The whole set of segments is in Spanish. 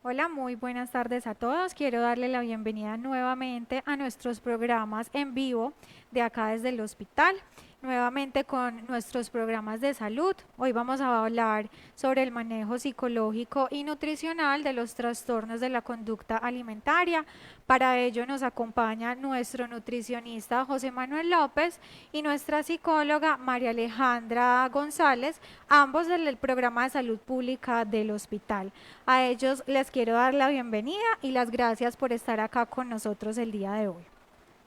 Hola, muy buenas tardes a todos. Quiero darle la bienvenida nuevamente a nuestros programas en vivo de acá desde el hospital, nuevamente con nuestros programas de salud. Hoy vamos a hablar sobre el manejo psicológico y nutricional de los trastornos de la conducta alimentaria. Para ello nos acompaña nuestro nutricionista José Manuel López y nuestra psicóloga María Alejandra González, ambos del programa de salud pública del hospital. A ellos les quiero dar la bienvenida y las gracias por estar acá con nosotros el día de hoy.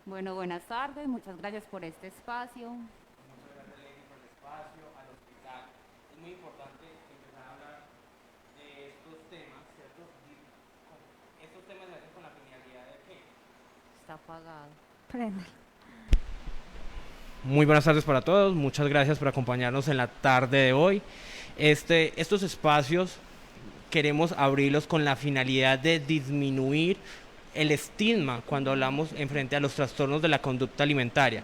Bueno, buenas tardes, muchas gracias por este espacio. Muchas gracias, Lady, por el espacio, al hospital. Es muy importante empezar a hablar de estos temas, ¿cierto? Estos temas se hacen con la finalidad de que... Está apagado. Prende. Muy buenas tardes para todos, muchas gracias por acompañarnos en la tarde de hoy. Estos espacios queremos abrirlos con la finalidad de disminuir el estigma cuando hablamos en frente a los trastornos de la conducta alimentaria.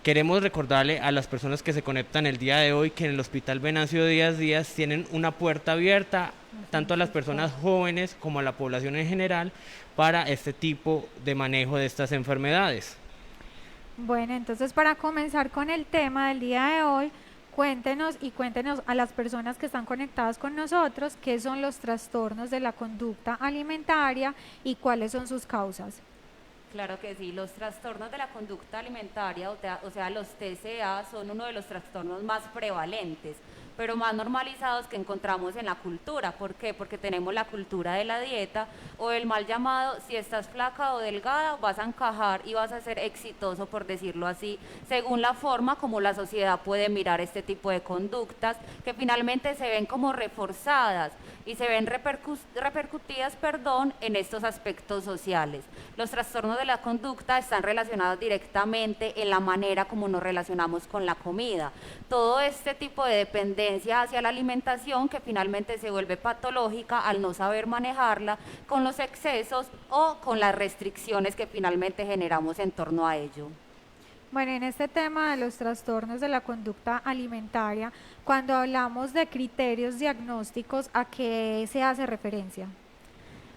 Queremos recordarle a las personas que se conectan el día de hoy que en el Hospital Venancio Díaz tienen una puerta abierta tanto a las personas jóvenes como a la población en general para este tipo de manejo de estas enfermedades. Bueno, entonces para comenzar con el tema del día de hoy, cuéntenos a las personas que están conectadas con nosotros qué son los trastornos de la conducta alimentaria y cuáles son sus causas. Claro que sí, los trastornos de la conducta alimentaria, o sea, los TCA, son uno de los trastornos más prevalentes, pero más normalizados que encontramos en la cultura. ¿Por qué? Porque tenemos la cultura de la dieta o el mal llamado, si estás flaca o delgada, vas a encajar y vas a ser exitoso, por decirlo así, según la forma como la sociedad puede mirar este tipo de conductas, que finalmente se ven como reforzadas y se ven repercutidas, en estos aspectos sociales. Los trastornos de la conducta están relacionados directamente en la manera como nos relacionamos con la comida. Todo este tipo de dependencia hacia la alimentación que finalmente se vuelve patológica al no saber manejarla con los excesos o con las restricciones que finalmente generamos en torno a ello. Bueno, en este tema de los trastornos de la conducta alimentaria, cuando hablamos de criterios diagnósticos, ¿a qué se hace referencia?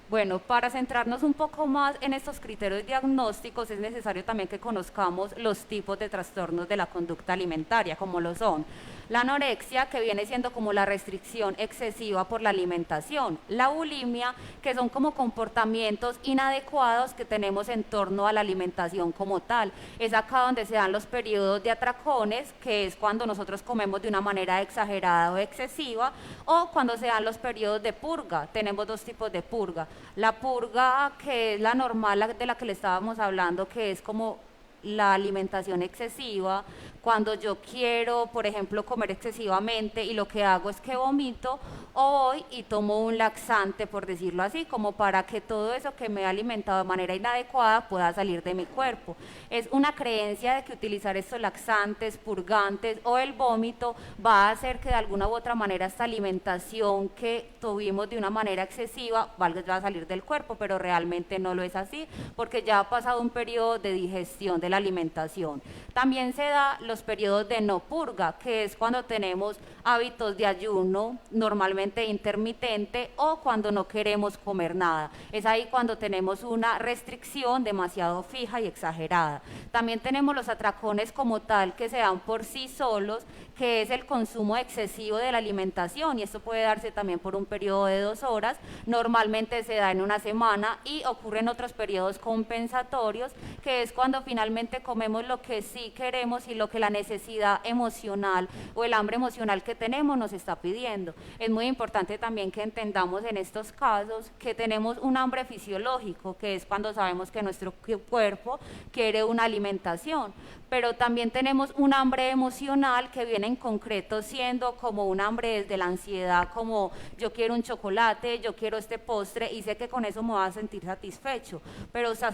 Bueno, para centrarnos un poco más en estos criterios diagnósticos es necesario también que conozcamos los tipos de trastornos de la conducta alimentaria, como lo son la anorexia, que viene siendo como la restricción excesiva por la alimentación, la bulimia, que son como comportamientos inadecuados que tenemos en torno a la alimentación como tal. Es acá donde se dan los periodos de atracones, que es cuando nosotros comemos de una manera exagerada o excesiva, o cuando se dan los periodos de purga. Tenemos dos tipos de purga. La purga, que es la normal de la que le estábamos hablando, que es como la alimentación excesiva, cuando yo quiero, por ejemplo, comer excesivamente y lo que hago es que vomito o voy y tomo un laxante, por decirlo así, como para que todo eso que me he alimentado de manera inadecuada pueda salir de mi cuerpo. Es una creencia de que utilizar estos laxantes, purgantes o el vómito va a hacer que de alguna u otra manera esta alimentación que tuvimos de una manera excesiva va a salir del cuerpo, pero realmente no lo es así, porque ya ha pasado un periodo de digestión de la alimentación. También se da los periodos de no purga, que es cuando tenemos hábitos de ayuno, normalmente intermitente, o cuando no queremos comer nada. Es ahí cuando tenemos una restricción demasiado fija y exagerada. También tenemos los atracones como tal, que se dan por sí solos, que es el consumo excesivo de la alimentación, y esto puede darse también por un periodo de 2 horas, normalmente se da en una semana y ocurre en otros periodos compensatorios, que es cuando finalmente comemos lo que sí queremos y lo que la necesidad emocional o el hambre emocional que tenemos nos está pidiendo. Es muy importante también que entendamos en estos casos que tenemos un hambre fisiológico, que es cuando sabemos que nuestro cuerpo quiere una alimentación, pero también tenemos un hambre emocional que viene en concreto siendo como un hambre desde la ansiedad, como yo quiero un chocolate, yo quiero este postre y sé que con eso me voy a sentir satisfecho, pero está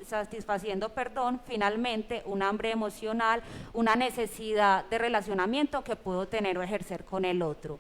satisfaciendo, finalmente un hambre emocional, una necesidad de relacionamiento que puedo tener o ejercer con el otro.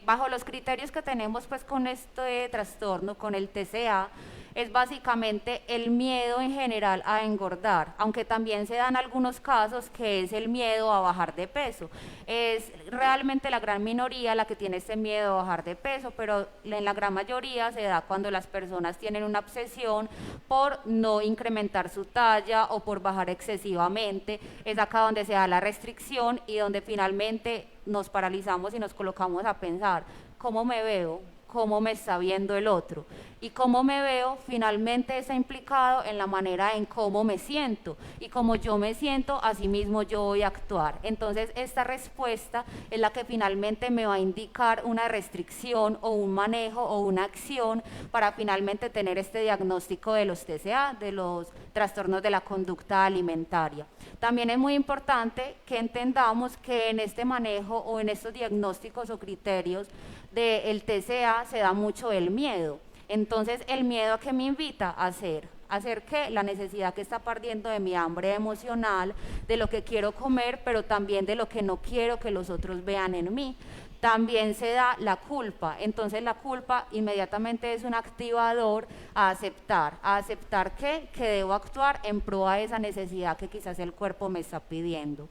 Bajo los criterios que tenemos pues con este trastorno, con el TCA, es básicamente el miedo en general a engordar, aunque también se dan algunos casos que es el miedo a bajar de peso. Es realmente la gran minoría la que tiene este miedo a bajar de peso, pero en la gran mayoría se da cuando las personas tienen una obsesión por no incrementar su talla o por bajar excesivamente. Es acá donde se da la restricción y donde finalmente nos paralizamos y nos colocamos a pensar, ¿cómo me veo? ¿Cómo me está viendo el otro? Y cómo me veo finalmente está implicado en la manera en cómo me siento, y como yo me siento, así mismo yo voy a actuar. Entonces esta respuesta es la que finalmente me va a indicar una restricción o un manejo o una acción para finalmente tener este diagnóstico de los TCA, de los trastornos de la conducta alimentaria. También es muy importante que entendamos que en este manejo o en estos diagnósticos o criterios del TCA se da mucho el miedo. Entonces, el miedo a que me invita a hacer que la necesidad que está partiendo de mi hambre emocional, de lo que quiero comer, pero también de lo que no quiero que los otros vean en mí. También se da la culpa, entonces la culpa inmediatamente es un activador a aceptar que debo actuar en pro a esa necesidad que quizás el cuerpo me está pidiendo.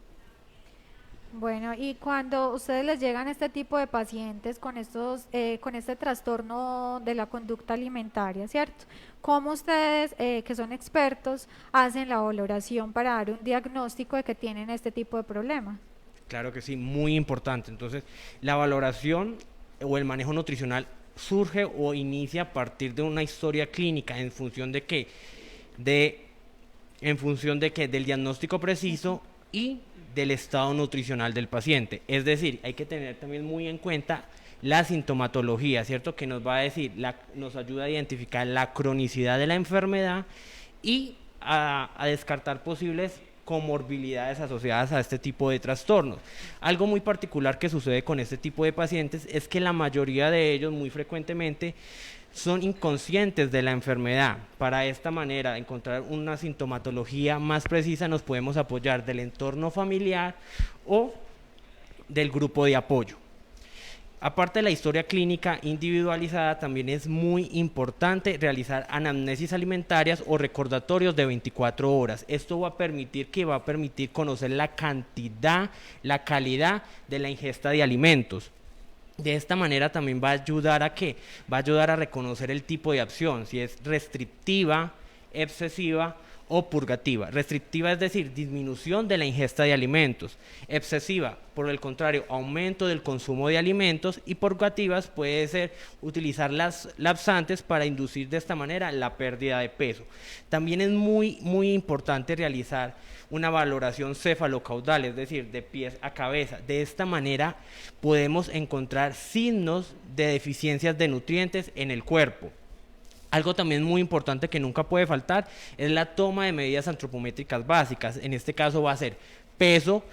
Bueno, y cuando ustedes les llegan este tipo de pacientes con este trastorno de la conducta alimentaria, ¿cierto? ¿Cómo ustedes, que son expertos, hacen la valoración para dar un diagnóstico de que tienen este tipo de problemas? Claro que sí, muy importante. Entonces, la valoración o el manejo nutricional surge o inicia a partir de una historia clínica en función de qué, del diagnóstico preciso y del estado nutricional del paciente. Es decir, hay que tener también muy en cuenta la sintomatología, ¿cierto? Que nos va a decir, nos ayuda a identificar la cronicidad de la enfermedad y a descartar posibles comorbilidades asociadas a este tipo de trastornos. Algo muy particular que sucede con este tipo de pacientes es que la mayoría de ellos muy frecuentemente son inconscientes de la enfermedad. Para esta manera encontrar una sintomatología más precisa nos podemos apoyar del entorno familiar o del grupo de apoyo. Aparte de la historia clínica individualizada, también es muy importante realizar anamnesis alimentarias o recordatorios de 24 horas. Esto va a permitir conocer la cantidad, la calidad de la ingesta de alimentos. De esta manera también va a ayudar a reconocer el tipo de acción, si es restrictiva, excesiva o purgativa. Restrictiva es decir, disminución de la ingesta de alimentos. Excesiva, por el contrario, aumento del consumo de alimentos. Y purgativas puede ser utilizar las laxantes para inducir de esta manera la pérdida de peso. También es muy importante realizar una valoración cefalocaudal, es decir, de pies a cabeza. De esta manera podemos encontrar signos de deficiencias de nutrientes en el cuerpo. Algo también muy importante que nunca puede faltar es la toma de medidas antropométricas básicas. En este caso va a ser peso,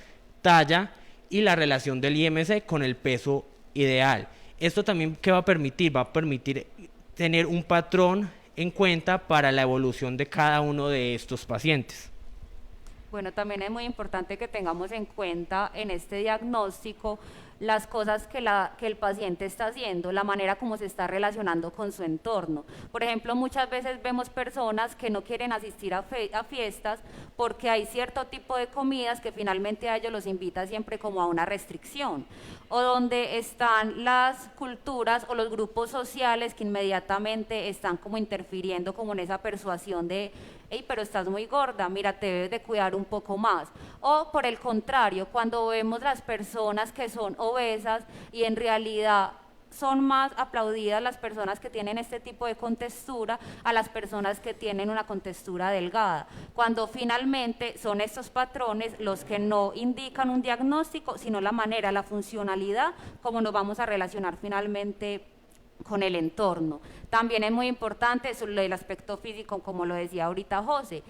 talla y la relación del IMC con el peso ideal. Esto también, ¿qué va a permitir? Va a permitir tener un patrón en cuenta para la evolución de cada uno de estos pacientes. Bueno, también es muy importante que tengamos en cuenta en este diagnóstico las cosas que el paciente está haciendo, la manera como se está relacionando con su entorno. Por ejemplo, muchas veces vemos personas que no quieren asistir a fiestas porque hay cierto tipo de comidas que finalmente a ellos los invita siempre como a una restricción, o donde están las culturas o los grupos sociales que inmediatamente están como interfiriendo como en esa persuasión de hey, pero estás muy gorda, mira, te debes de cuidar un poco más. O por el contrario, cuando vemos las personas que son obesas y en realidad son más aplaudidas las personas que tienen este tipo de contextura a las personas que tienen una contextura delgada, cuando finalmente son estos patrones los que no indican un diagnóstico, sino la manera, la funcionalidad, como nos vamos a relacionar finalmente con el entorno. También es muy importante el aspecto físico, como lo decía ahorita José.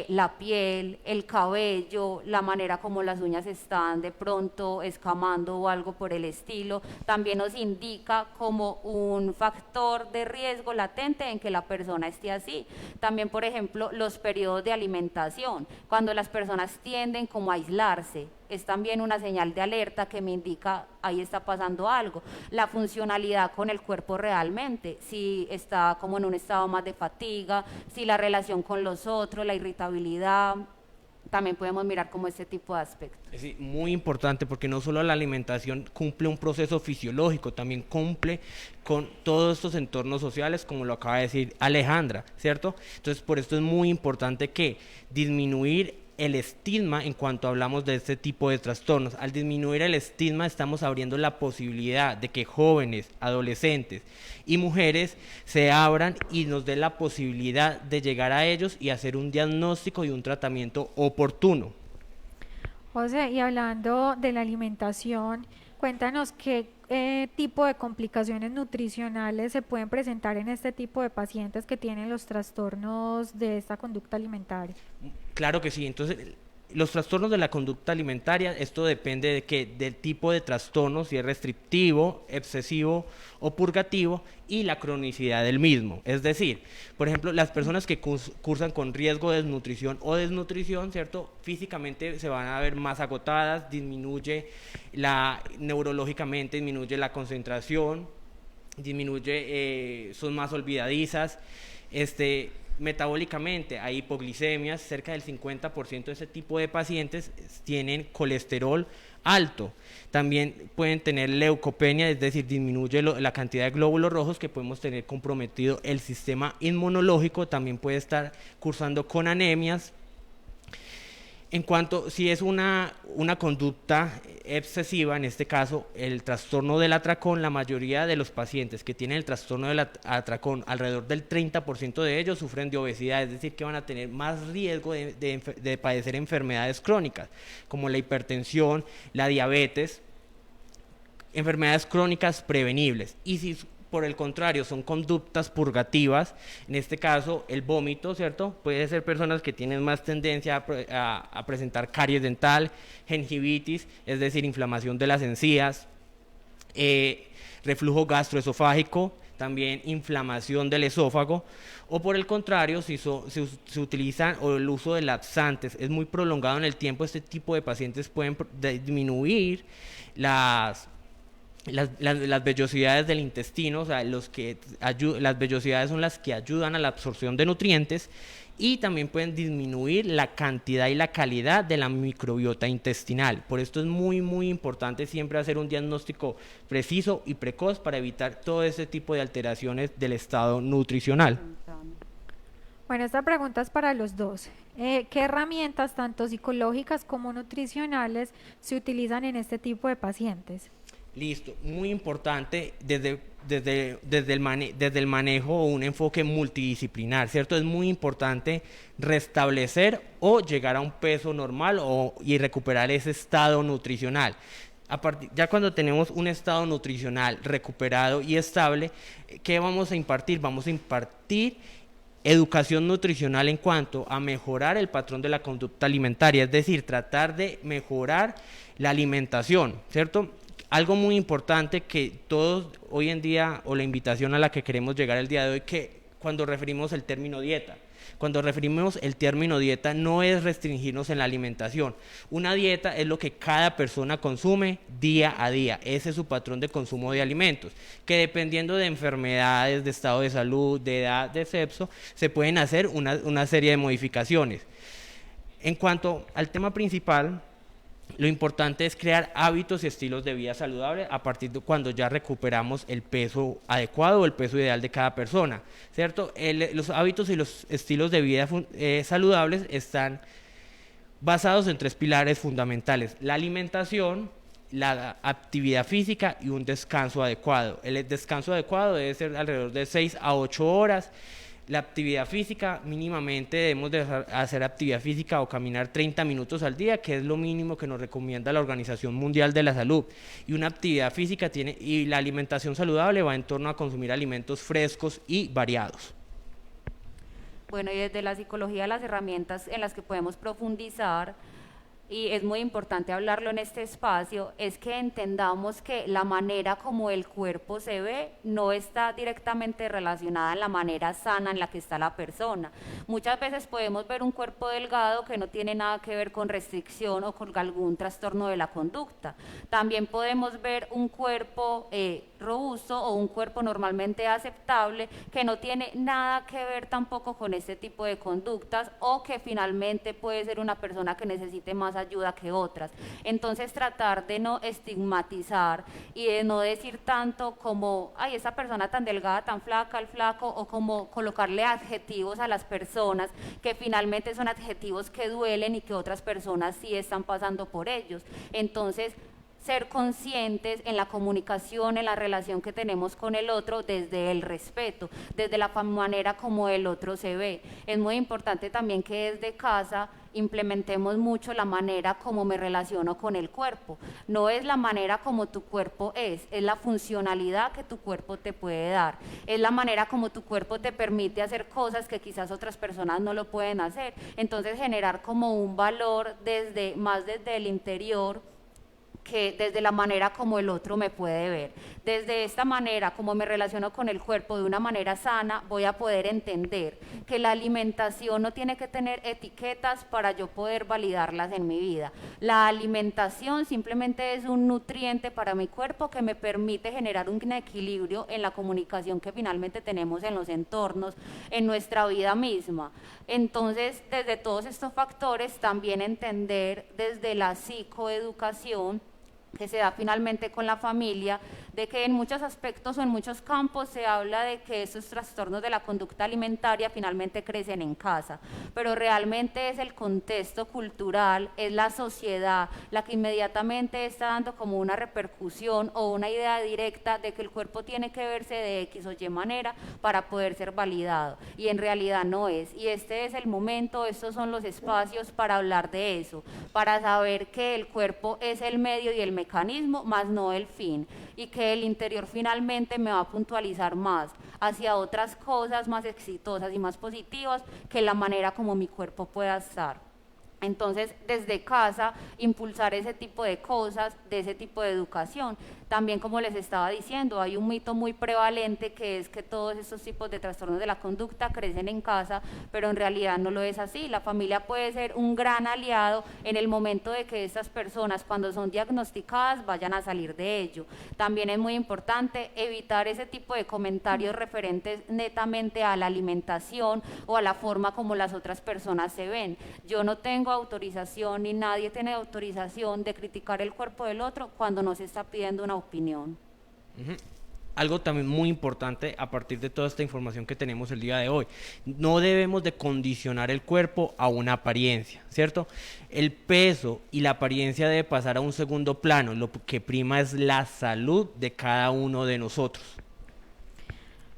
la piel, el cabello, la manera como las uñas están de pronto escamando o algo por el estilo, también nos indica como un factor de riesgo latente en que la persona esté así. También, por ejemplo, los periodos de alimentación, cuando las personas tienden como a aislarse, es también una señal de alerta que me indica ahí está pasando algo. La funcionalidad con el cuerpo realmente, si está como en un estado más de fatiga, si la relación con los otros, la irritabilidad, también podemos mirar como este tipo de aspectos. Sí, muy importante, porque no solo la alimentación cumple un proceso fisiológico, también cumple con todos estos entornos sociales, como lo acaba de decir Alejandra, ¿cierto? Entonces, por esto es muy importante que disminuir el estigma en cuanto hablamos de este tipo de trastornos. Al disminuir el estigma estamos abriendo la posibilidad de que jóvenes, adolescentes y mujeres se abran y nos den la posibilidad de llegar a ellos y hacer un diagnóstico y un tratamiento oportuno. José, y hablando de la alimentación, cuéntanos qué tipo de complicaciones nutricionales se pueden presentar en este tipo de pacientes que tienen los trastornos de esta conducta alimentaria. Claro que sí. Entonces, los trastornos de la conducta alimentaria, esto depende de del tipo de trastorno, si es restrictivo, obsesivo o purgativo, y la cronicidad del mismo. Es decir, por ejemplo, las personas que cursan con riesgo de desnutrición o desnutrición, ¿cierto? Físicamente se van a ver más agotadas, disminuye neurológicamente, disminuye la concentración, son más olvidadizas, metabólicamente hay hipoglicemias, cerca del 50% de ese tipo de pacientes tienen colesterol alto. También pueden tener leucopenia, es decir, disminuye la cantidad de glóbulos rojos, que podemos tener comprometido el sistema inmunológico. También puede estar cursando con anemias. En cuanto, si es una conducta obsesiva, en este caso el trastorno del atracón, la mayoría de los pacientes que tienen el trastorno del atracón, alrededor del 30% de ellos sufren de obesidad, es decir, que van a tener más riesgo de padecer enfermedades crónicas, como la hipertensión, la diabetes, enfermedades crónicas prevenibles. Y si por el contrario son conductas purgativas, en este caso el vómito, ¿cierto? Puede ser personas que tienen más tendencia a presentar caries dental, gingivitis, es decir, inflamación de las encías, reflujo gastroesofágico, también inflamación del esófago. O por el contrario, si se utilizan, o el uso de laxantes es muy prolongado en el tiempo, este tipo de pacientes pueden disminuir las vellosidades del intestino. O sea, las vellosidades son las que ayudan a la absorción de nutrientes, y también pueden disminuir la cantidad y la calidad de la microbiota intestinal. Por esto es muy, muy importante siempre hacer un diagnóstico preciso y precoz para evitar todo ese tipo de alteraciones del estado nutricional. Bueno, esta pregunta es para los dos. ¿Qué herramientas, tanto psicológicas como nutricionales, se utilizan en este tipo de pacientes? Listo, muy importante desde el manejo o un enfoque multidisciplinar, ¿cierto? Es muy importante restablecer o llegar a un peso normal y recuperar ese estado nutricional. Ya cuando tenemos un estado nutricional recuperado y estable, ¿qué vamos a impartir? Vamos a impartir educación nutricional en cuanto a mejorar el patrón de la conducta alimentaria, es decir, tratar de mejorar la alimentación, ¿cierto? Algo muy importante que todos hoy en día, o la invitación a la que queremos llegar el día de hoy, que cuando referimos el término dieta, no es restringirnos en la alimentación. Una dieta es lo que cada persona consume día a día. Ese es su patrón de consumo de alimentos, que dependiendo de enfermedades, de estado de salud, de edad, de sexo, se pueden hacer una serie de modificaciones. En cuanto al tema principal, lo importante es crear hábitos y estilos de vida saludables a partir de cuando ya recuperamos el peso adecuado o el peso ideal de cada persona, ¿cierto? Los hábitos y los estilos de vida saludables están basados en 3 pilares fundamentales: la alimentación, la actividad física y un descanso adecuado. El descanso adecuado debe ser alrededor de 6 a 8 horas. La actividad física, mínimamente debemos de hacer actividad física o caminar 30 minutos al día, que es lo mínimo que nos recomienda la Organización Mundial de la Salud. Y una actividad física y la alimentación saludable va en torno a consumir alimentos frescos y variados. Bueno, y desde la psicología las herramientas en las que podemos profundizar, y es muy importante hablarlo en este espacio, es que entendamos que la manera como el cuerpo se ve no está directamente relacionada en la manera sana en la que está la persona. Muchas veces podemos ver un cuerpo delgado que no tiene nada que ver con restricción o con algún trastorno de la conducta. También podemos ver un cuerpo robusto o un cuerpo normalmente aceptable que no tiene nada que ver tampoco con este tipo de conductas, o que finalmente puede ser una persona que necesite más ayuda que otras. Entonces tratar de no estigmatizar y de no decir tanto como, ay, esa persona tan delgada, tan flaca, el flaco, o como colocarle adjetivos a las personas que finalmente son adjetivos que duelen y que otras personas sí están pasando por ellos. Entonces ser conscientes en la comunicación, en la relación que tenemos con el otro, desde el respeto, desde la manera como el otro se ve. Es muy importante también que desde casa implementemos mucho la manera como me relaciono con el cuerpo. No es la manera como tu cuerpo es la funcionalidad que tu cuerpo te puede dar, es la manera como tu cuerpo te permite hacer cosas que quizás otras personas no lo pueden hacer. Entonces generar como un valor más desde el interior, que desde la manera como el otro me puede ver. Desde esta manera, como me relaciono con el cuerpo de una manera sana, voy a poder entender que la alimentación no tiene que tener etiquetas para yo poder validarlas en mi vida. La alimentación simplemente es un nutriente para mi cuerpo que me permite generar un equilibrio en la comunicación que finalmente tenemos en los entornos, en nuestra vida misma. Entonces, desde todos estos factores, también entender desde la psicoeducación que se da finalmente con la familia, de que en muchos aspectos o en muchos campos se habla de que esos trastornos de la conducta alimentaria finalmente crecen en casa, pero realmente es el contexto cultural, es la sociedad la que inmediatamente está dando como una repercusión o una idea directa de que el cuerpo tiene que verse de X o Y manera para poder ser validado, y en realidad no es. Y este es el momento, estos son los espacios para hablar de eso, para saber que el cuerpo es el medio y el mecanismo, más no el fin, y que el interior finalmente me va a puntualizar más hacia otras cosas más exitosas y más positivas que la manera como mi cuerpo pueda estar. Entonces, desde casa, impulsar ese tipo de cosas, de ese tipo de educación. También, como les estaba diciendo, hay un mito muy prevalente que es que todos estos tipos de trastornos de la conducta crecen en casa, pero en realidad no lo es así. La familia puede ser un gran aliado en el momento de que estas personas, cuando son diagnosticadas, vayan a salir de ello. También es muy importante evitar ese tipo de comentarios referentes netamente a la alimentación o a la forma como las otras personas se ven. Yo no tengo autorización, ni nadie tiene autorización de criticar el cuerpo del otro cuando no se está pidiendo una opinión. Algo también muy importante a partir de toda esta información que tenemos el día de hoy: no debemos de condicionar el cuerpo a una apariencia, ¿cierto? El peso y la apariencia debe pasar a un segundo plano. Lo que prima es la salud de cada uno de nosotros.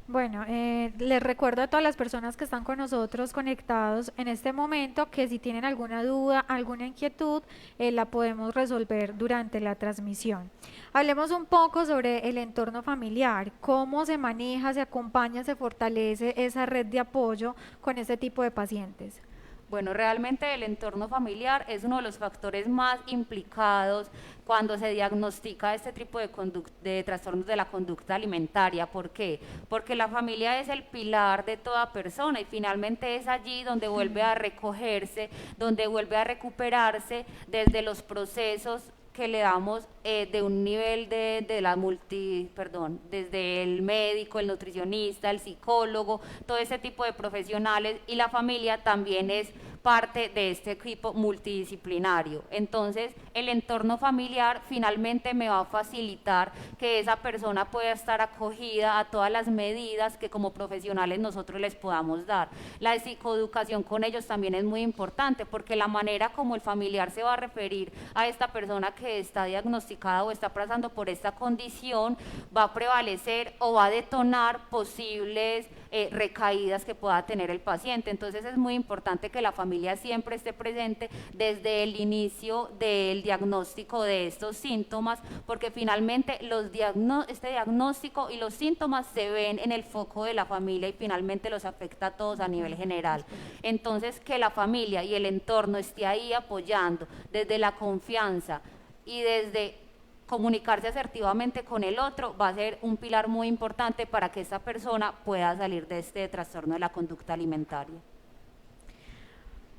Bueno, les recuerdo a todas las personas que están con nosotros conectados en este momento que si tienen alguna duda, alguna inquietud, la podemos resolver durante la transmisión. Hablemos un poco sobre el entorno familiar, cómo se maneja, se acompaña, se fortalece esa red de apoyo con este tipo de pacientes. Bueno, realmente el entorno familiar es uno de los factores más implicados cuando se diagnostica este tipo de trastornos de la conducta alimentaria. ¿Por qué? Porque la familia es el pilar de toda persona y finalmente es allí donde vuelve a recogerse, donde vuelve a recuperarse desde los procesos que le damos de un nivel desde el médico, el nutricionista, el psicólogo, todo ese tipo de profesionales, y la familia también es parte de este equipo multidisciplinario. Entonces, el entorno familiar finalmente me va a facilitar que esa persona pueda estar acogida a todas las medidas que como profesionales nosotros les podamos dar. La psicoeducación con ellos también es muy importante, porque la manera como el familiar se va a referir a esta persona que está diagnosticada o está pasando por esta condición va a prevalecer o va a detonar posibles recaídas que pueda tener el paciente. Entonces es muy importante que la familia familia siempre esté presente desde el inicio del diagnóstico de estos síntomas, porque finalmente este diagnóstico y los síntomas se ven en el foco de la familia y finalmente los afecta a todos a nivel general. Entonces, que la familia y el entorno esté ahí apoyando desde la confianza y desde comunicarse asertivamente con el otro va a ser un pilar muy importante para que esta persona pueda salir de este trastorno de la conducta alimentaria.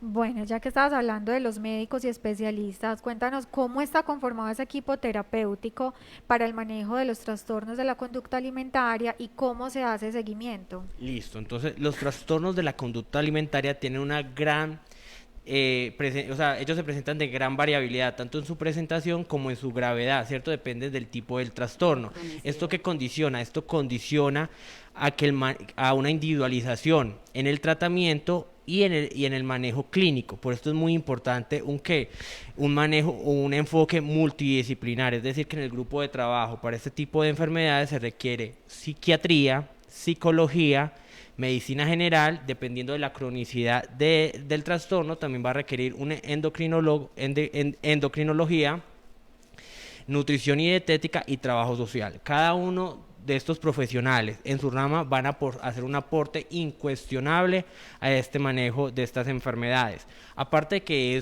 Bueno, ya que estabas hablando de los médicos y especialistas, cuéntanos cómo está conformado ese equipo terapéutico para el manejo de los trastornos de la conducta alimentaria y cómo se hace seguimiento. Listo, entonces los trastornos de la conducta alimentaria tienen una gran ellos se presentan de gran variabilidad, tanto en su presentación como en su gravedad, ¿cierto? Depende del tipo del trastorno. ¿Esto qué condiciona? Esto condiciona a una individualización en el tratamiento y en el manejo clínico. Por esto es muy importante un manejo o un enfoque multidisciplinar, es decir, que en el grupo de trabajo para este tipo de enfermedades se requiere psiquiatría, psicología, medicina general, dependiendo de la cronicidad del trastorno, también va a requerir un endocrinología, nutrición y dietética y trabajo social. Cada uno de estos profesionales en su rama van a hacer un aporte incuestionable a este manejo de estas enfermedades. Aparte de que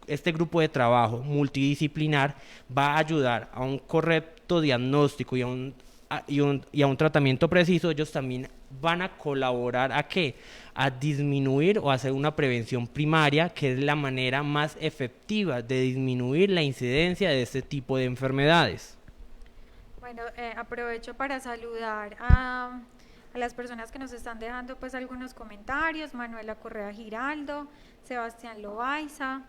este grupo de trabajo multidisciplinar va a ayudar a un correcto diagnóstico y a un tratamiento preciso, ellos también van a colaborar a disminuir o hacer una prevención primaria, que es la manera más efectiva de disminuir la incidencia de este tipo de enfermedades. Bueno, aprovecho para saludar a las personas que nos están dejando pues algunos comentarios: Manuela Correa Giraldo, Sebastián Loaiza,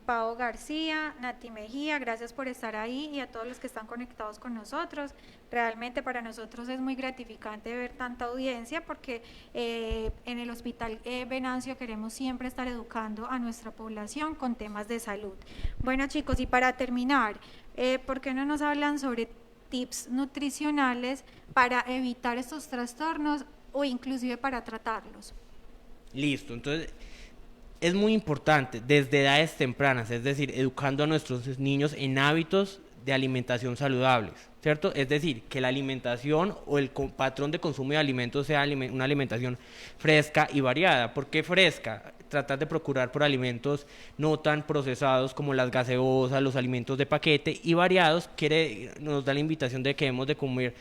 Pao García, Nati Mejía, gracias por estar ahí, y a todos los que están conectados con nosotros. Realmente para nosotros es muy gratificante ver tanta audiencia, porque en el Hospital Venancio queremos siempre estar educando a nuestra población con temas de salud. Bueno, chicos, y para terminar, ¿por qué no nos hablan sobre tips nutricionales para evitar estos trastornos o inclusive para tratarlos? Listo, entonces es muy importante desde edades tempranas, es decir, educando a nuestros niños en hábitos de alimentación saludables, ¿cierto? Es decir, que la alimentación o el patrón de consumo de alimentos sea una alimentación fresca y variada. ¿Por qué fresca? Tratar de procurar por alimentos no tan procesados como las gaseosas, los alimentos de paquete, y variados nos da la invitación de que debemos de comer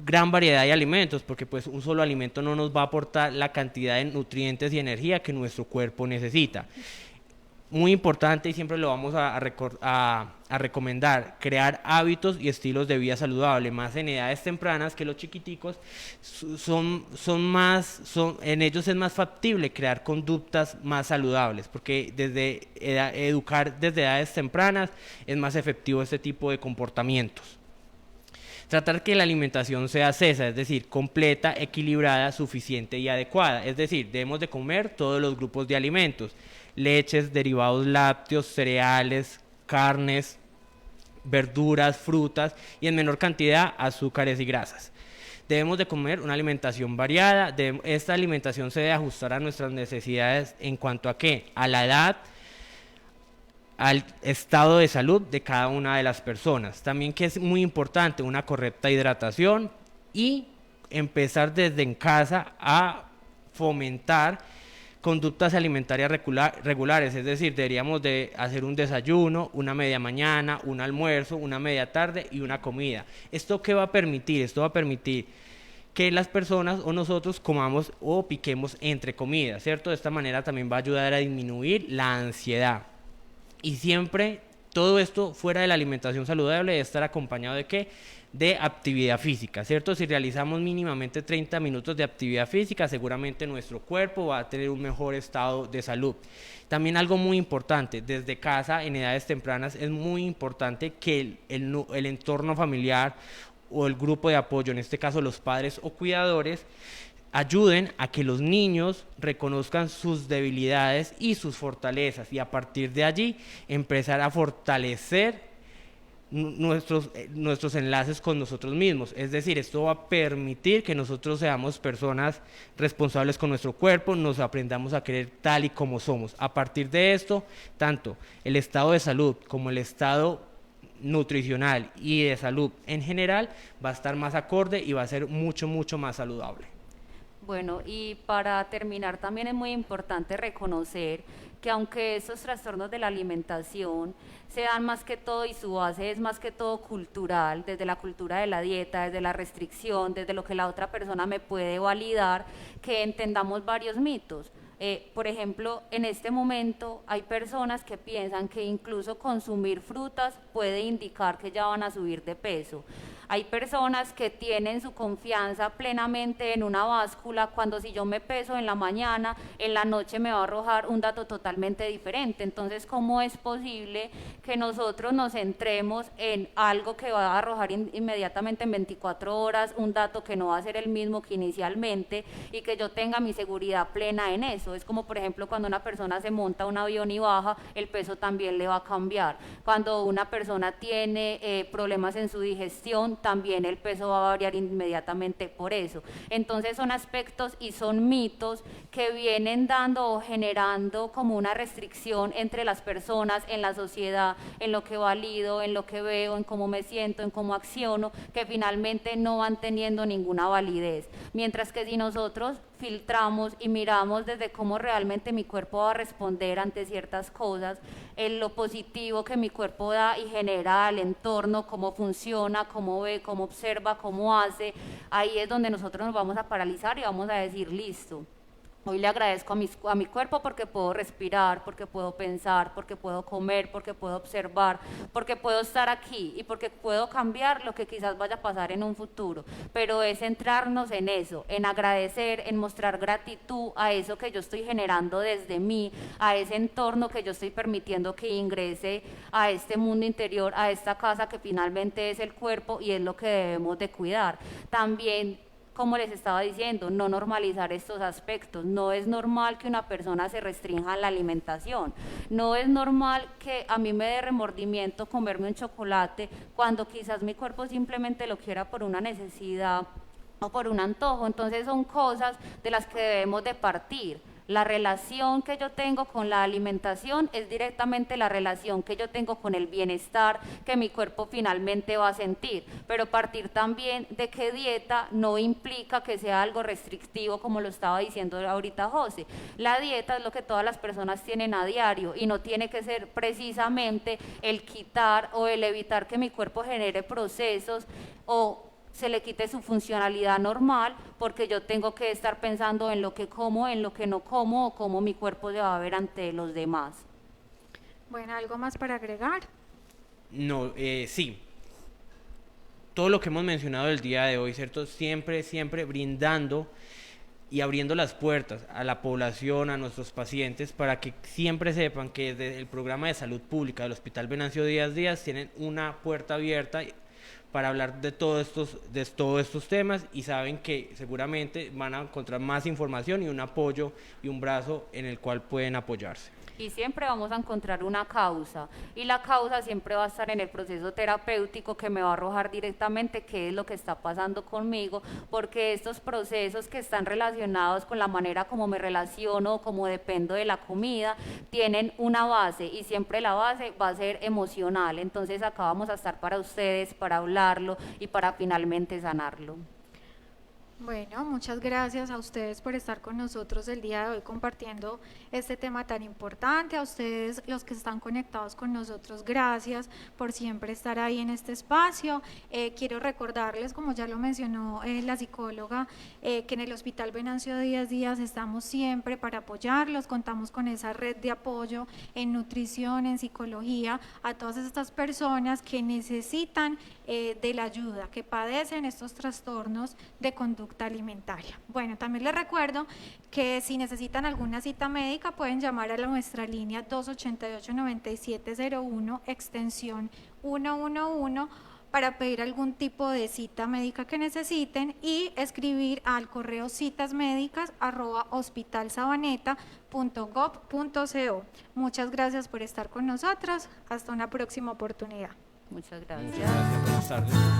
gran variedad de alimentos, porque pues un solo alimento no nos va a aportar la cantidad de nutrientes y energía que nuestro cuerpo necesita. Muy importante, y siempre lo vamos a recomendar, crear hábitos y estilos de vida saludable, más en edades tempranas, que los chiquiticos en ellos es más factible crear conductas más saludables, porque educar desde edades tempranas es más efectivo este tipo de comportamientos. Tratar que la alimentación sea CESA, es decir, completa, equilibrada, suficiente y adecuada. Es decir, debemos de comer todos los grupos de alimentos: leches, derivados lácteos, cereales, carnes, verduras, frutas, y en menor cantidad azúcares y grasas. Debemos de comer una alimentación variada. Esta alimentación se debe ajustar a nuestras necesidades en cuanto a a la edad, al estado de salud de cada una de las personas. También, que es muy importante, una correcta hidratación, y empezar desde en casa a fomentar conductas alimentarias regulares, es decir, deberíamos de hacer un desayuno, una media mañana, un almuerzo, una media tarde y una comida. ¿Esto qué va a permitir? Esto va a permitir que las personas o nosotros comamos o piquemos entre comidas, ¿cierto? De esta manera también va a ayudar a disminuir la ansiedad. Y siempre todo esto fuera de la alimentación saludable debe estar acompañado de actividad física, ¿cierto? Si realizamos mínimamente 30 minutos de actividad física, seguramente nuestro cuerpo va a tener un mejor estado de salud. También algo muy importante, desde casa en edades tempranas es muy importante que el entorno familiar o el grupo de apoyo, en este caso los padres o cuidadores, ayuden a que los niños reconozcan sus debilidades y sus fortalezas, y a partir de allí empezar a fortalecer nuestros enlaces con nosotros mismos. Es decir, esto va a permitir que nosotros seamos personas responsables con nuestro cuerpo, nos aprendamos a querer tal y como somos. A partir de esto, tanto el estado de salud como el estado nutricional y de salud en general va a estar más acorde y va a ser mucho, mucho más saludable. Bueno, y para terminar también es muy importante reconocer que aunque estos trastornos de la alimentación se dan más que todo y su base es más que todo cultural, desde la cultura de la dieta, desde la restricción, desde lo que la otra persona me puede validar, que entendamos varios mitos. Por ejemplo, en este momento hay personas que piensan que incluso consumir frutas puede indicar que ya van a subir de peso. Hay personas que tienen su confianza plenamente en una báscula cuando si yo me peso en la mañana, en la noche me va a arrojar un dato totalmente diferente. Entonces, ¿cómo es posible que nosotros nos centremos en algo que va a arrojar inmediatamente en 24 horas un dato que no va a ser el mismo que inicialmente y que yo tenga mi seguridad plena en eso? Es como, por ejemplo, cuando una persona se monta a un avión y baja, el peso también le va a cambiar. Cuando una persona tiene problemas en su digestión, también el peso va a variar inmediatamente por eso. Entonces son aspectos y son mitos que vienen dando o generando como una restricción entre las personas, en la sociedad, en lo que valido, en lo que veo, en cómo me siento, en cómo acciono, que finalmente no van teniendo ninguna validez. Mientras que si nosotros filtramos y miramos desde cómo realmente mi cuerpo va a responder ante ciertas cosas, en lo positivo que mi cuerpo da y genera al entorno, cómo funciona, cómo ve, cómo observa, cómo hace, ahí es donde nosotros nos vamos a paralizar y vamos a decir, listo. Hoy le agradezco a mi cuerpo porque puedo respirar, porque puedo pensar, porque puedo comer, porque puedo observar, porque puedo estar aquí y porque puedo cambiar lo que quizás vaya a pasar en un futuro. Pero es centrarnos en eso, en agradecer, en mostrar gratitud a eso que yo estoy generando desde mí, a ese entorno que yo estoy permitiendo que ingrese a este mundo interior, a esta casa que finalmente es el cuerpo y es lo que debemos de cuidar. También, como les estaba diciendo, no normalizar estos aspectos. No es normal que una persona se restrinja en la alimentación. No es normal que a mí me dé remordimiento comerme un chocolate cuando quizás mi cuerpo simplemente lo quiera por una necesidad o por un antojo. Entonces son cosas de las que debemos de partir. La relación que yo tengo con la alimentación es directamente la relación que yo tengo con el bienestar que mi cuerpo finalmente va a sentir, pero partir también de que dieta no implica que sea algo restrictivo como lo estaba diciendo ahorita José. La dieta es lo que todas las personas tienen a diario y no tiene que ser precisamente el quitar o el evitar que mi cuerpo genere procesos o se le quite su funcionalidad normal porque yo tengo que estar pensando en lo que como, en lo que no como o cómo mi cuerpo se va a ver ante los demás. Bueno, ¿algo más para agregar? No, sí. Todo lo que hemos mencionado el día de hoy, ¿cierto? Siempre, siempre brindando y abriendo las puertas a la población, a nuestros pacientes, para que siempre sepan que desde el programa de salud pública del Hospital Venancio Díaz tienen una puerta abierta para hablar de todos estos temas y saben que seguramente van a encontrar más información y un apoyo y un brazo en el cual pueden apoyarse. Y siempre vamos a encontrar una causa y la causa siempre va a estar en el proceso terapéutico que me va a arrojar directamente qué es lo que está pasando conmigo, porque estos procesos que están relacionados con la manera como me relaciono, como dependo de la comida, tienen una base y siempre la base va a ser emocional. Entonces acá vamos a estar para ustedes, para hablarlo y para finalmente sanarlo. Bueno, muchas gracias a ustedes por estar con nosotros el día de hoy compartiendo este tema tan importante. A ustedes, los que están conectados con nosotros, gracias por siempre estar ahí en este espacio. Quiero recordarles, como ya lo mencionó la psicóloga, que en el Hospital Venancio Díaz estamos siempre para apoyarlos. Contamos con esa red de apoyo en nutrición, en psicología, a todas estas personas que necesitan de la ayuda, que padecen estos trastornos de conducta alimentaria. Bueno, también les recuerdo que si necesitan alguna cita médica pueden llamar a nuestra línea 288-9701 extensión 111 para pedir algún tipo de cita médica que necesiten y escribir al correo citasmedicas@hospitalsabaneta.gov.co. Muchas gracias por estar con nosotros. Hasta una próxima oportunidad. Muchas gracias. Muchas gracias, buenas tardes.